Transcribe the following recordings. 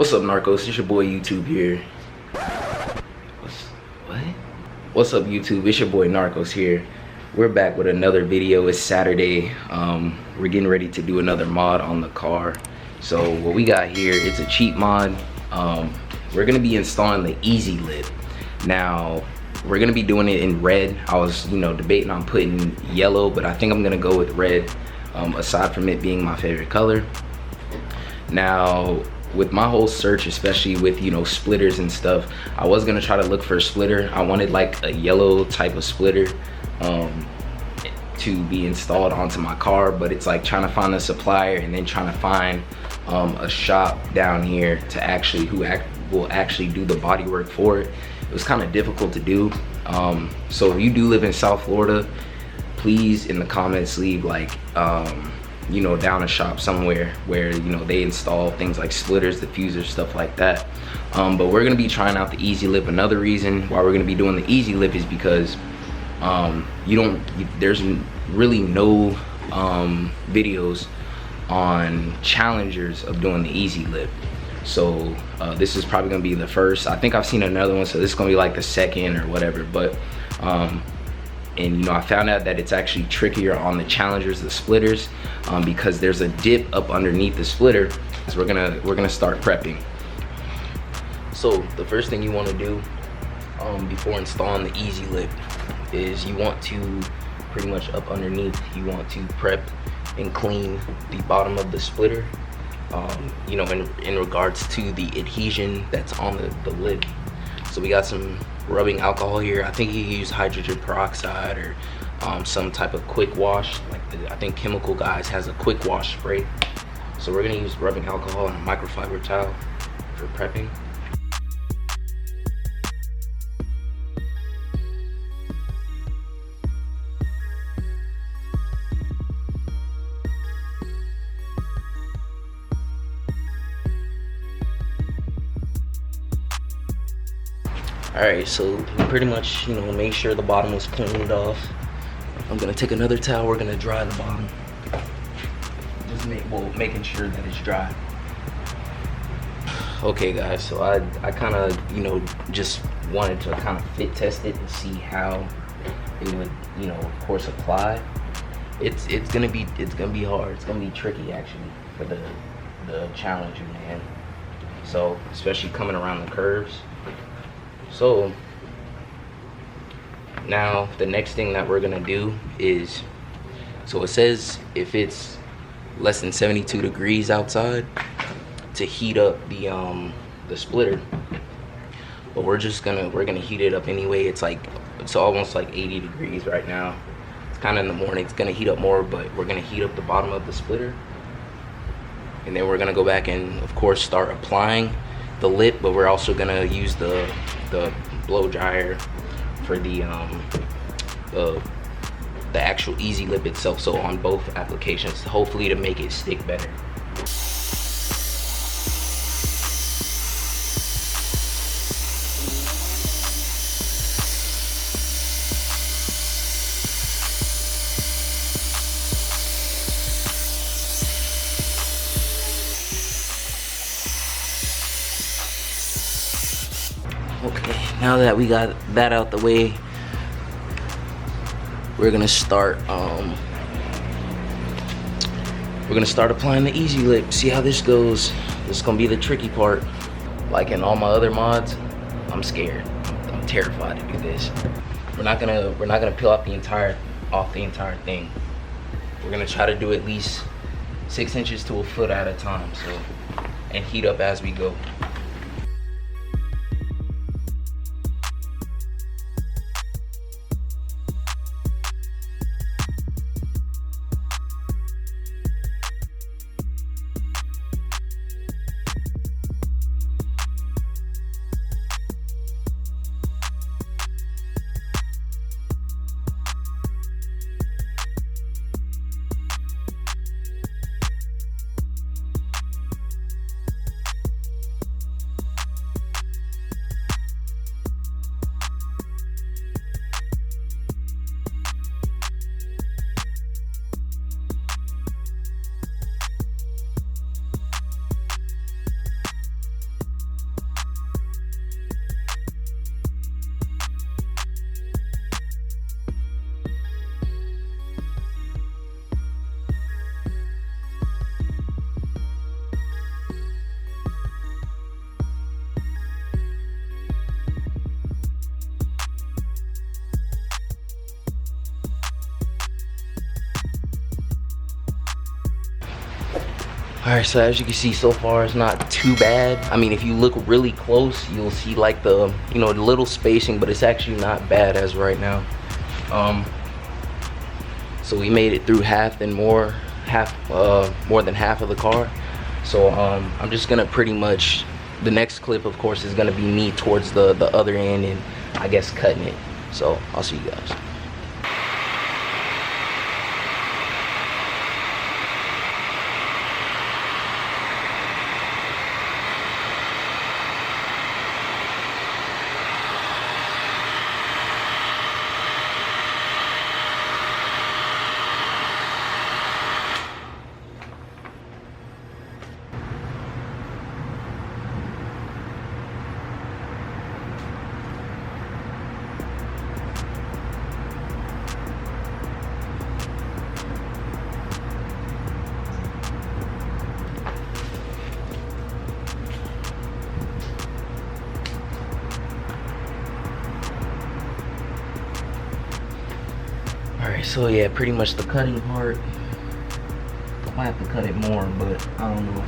What's up, Narcos? It's your boy YouTube here. What's up, YouTube? It's your boy Narcos here. We're back with another video. It's Saturday. We're getting ready to do another mod on the car. So what we got here, it's a cheap mod. We're gonna be installing the EZLIP. Now, we're gonna be doing it in red. I was, debating on putting yellow, but I think I'm gonna go with red, aside from it being my favorite color. Now, with my whole search, especially with, splitters and stuff, I was gonna try to look for a splitter. I wanted like a yellow type of splitter to be installed onto my car, but it's like trying to find a supplier and then trying to find a shop down here to actually will actually do the body work for it. It was kind of difficult to do. So if you do live in South Florida, please in the comments leave like down a shop somewhere where they install things like splitters, diffusers, stuff like that. But we're gonna be trying out the EZLIP. Another reason why we're gonna be doing the EZLIP is because there's really no videos on challengers of doing the EZLIP. So this is probably gonna be the first. I think I've seen another one, so this is gonna be like the second or whatever. But and I found out that it's actually trickier on the challengers, the splitters, because there's a dip up underneath the splitter. So we're gonna start prepping. So the first thing you want to do before installing the EZLIP is you want to pretty much up underneath, you want to prep and clean the bottom of the splitter, in regards to the adhesion that's on the lid. So we got some rubbing alcohol here. I think you use hydrogen peroxide or some type of quick wash. I think Chemical Guys has a quick wash spray. So we're gonna use rubbing alcohol and a microfiber towel for prepping. Alright, so pretty much, make sure the bottom is cleaned off. I'm gonna take another towel, we're gonna dry the bottom. Just making sure that it's dry. Okay guys, so I kinda, just wanted to kind of fit test it and see how it would, of course apply. It's gonna be hard, it's gonna be tricky actually for the challenger, man. So, especially coming around the curves. So now the next thing that we're gonna do is, so it says if it's less than 72 degrees outside to heat up the splitter, but we're gonna heat it up anyway. It's almost like 80 degrees right now. It's kind of in the morning. It's gonna heat up more, but we're gonna heat up the bottom of the splitter, and then we're gonna go back and of course start applying the lip, but we're also gonna use the blow dryer for the actual EZLIP itself, so on both applications, hopefully to make it stick better. Okay, now that we got that out the way, we're gonna start applying the EZLIP. See how this goes. This is gonna be the tricky part. Like in all my other mods, I'm scared. I'm terrified to do this. We're not gonna peel off the entire thing. We're gonna try to do at least 6 inches to a foot at a time, and heat up as we go. All right, so as you can see so far, it's not too bad. I mean, if you look really close, you'll see like the, you know, the little spacing, but it's actually not bad as right now. So we made it through more than half of the car. So I'm just gonna pretty much, the next clip of course is gonna be me towards the other end and I guess cutting it. So I'll see you guys. Alright, so yeah, pretty much the cutting part. I might have to cut it more, but I don't know.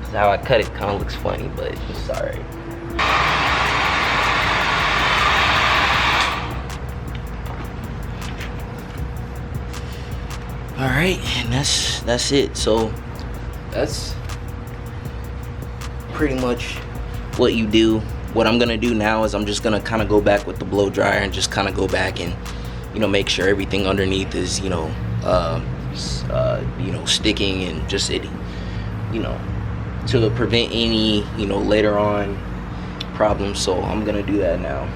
Cause how I cut it kind of looks funny, but it's alright. Alright, and that's it. So that's pretty much what you do. What I'm gonna do now is I'm just gonna kind of go back with the blow dryer and just kind of go back and, you know, make sure everything underneath is, you know, sticking and just it, you know, to prevent any, you know, later on problems. So I'm gonna do that now.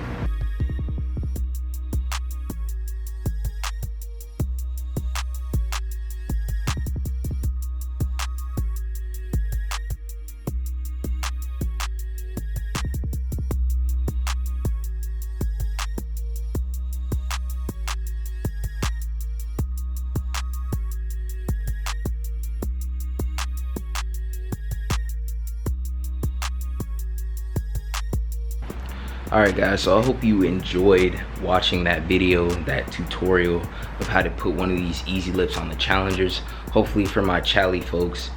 Alright guys, so I hope you enjoyed watching that video, that tutorial of how to put one of these EZLIPs on the Challengers. Hopefully for my Chally folks,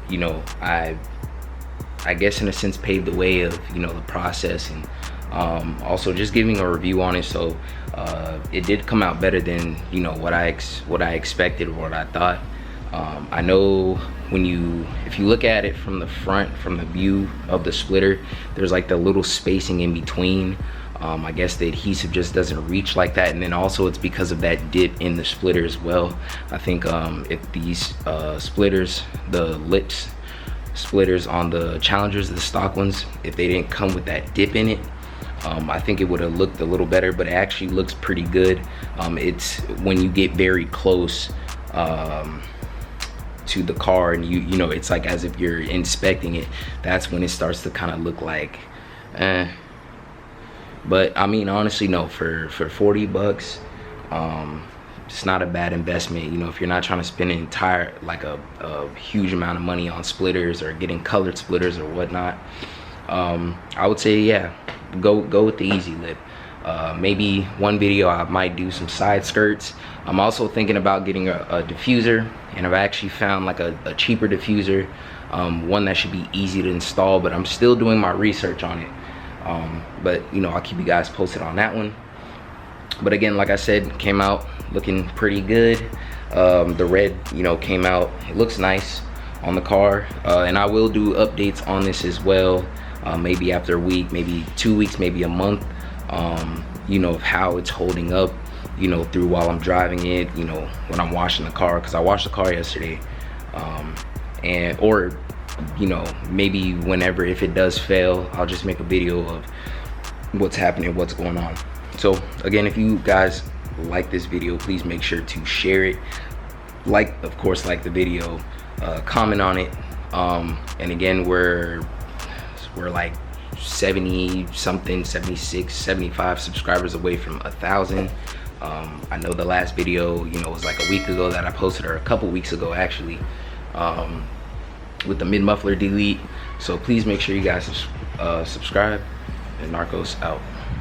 you know, I guess in a sense paved the way of, you know, the process, and also just giving a review on it. So it did come out better than, you know, what I expected or what I thought. I know if you look at it from the front, from the view of the splitter, there's like the little spacing in between. I guess the adhesive just doesn't reach like that, and then also it's because of that dip in the splitter as well. I think if these splitters, the lips splitters on the Challengers, the stock ones, if they didn't come with that dip in it, I think it would have looked a little better, but it actually looks pretty good. It's when you get very close to the car and you know, it's like as if you're inspecting it, that's when it starts to kind of look like but I mean, honestly, no, for 40 bucks, it's not a bad investment. You know, if you're not trying to spend an entire, like a huge amount of money on splitters or getting colored splitters or whatnot, I would say, yeah, go with the EZLIP. Maybe one video I might do some side skirts. I'm also thinking about getting a diffuser, and I've actually found like a cheaper diffuser, one that should be easy to install, but I'm still doing my research on it. But you know, I'll keep you guys posted on that one. But again, like I said, came out looking pretty good. The red, you know, came out, it looks nice on the car, and I will do updates on this as well, maybe after a week, maybe 2 weeks, maybe a month, you know, of how it's holding up, you know, through while I'm driving it, you know, when I'm washing the car, because I washed the car yesterday, or you know, maybe whenever, if it does fail, I'll just make a video of what's happening, what's going on. So again, if you guys like this video, please make sure to share it, of course, like the video, comment on it, and again, we're like 70 something, 76, 75 subscribers away from 1,000. I know the last video, you know, was like a week ago that I posted, or a couple weeks ago actually, with the mid muffler delete. So please make sure you guys subscribe, and Narcos out.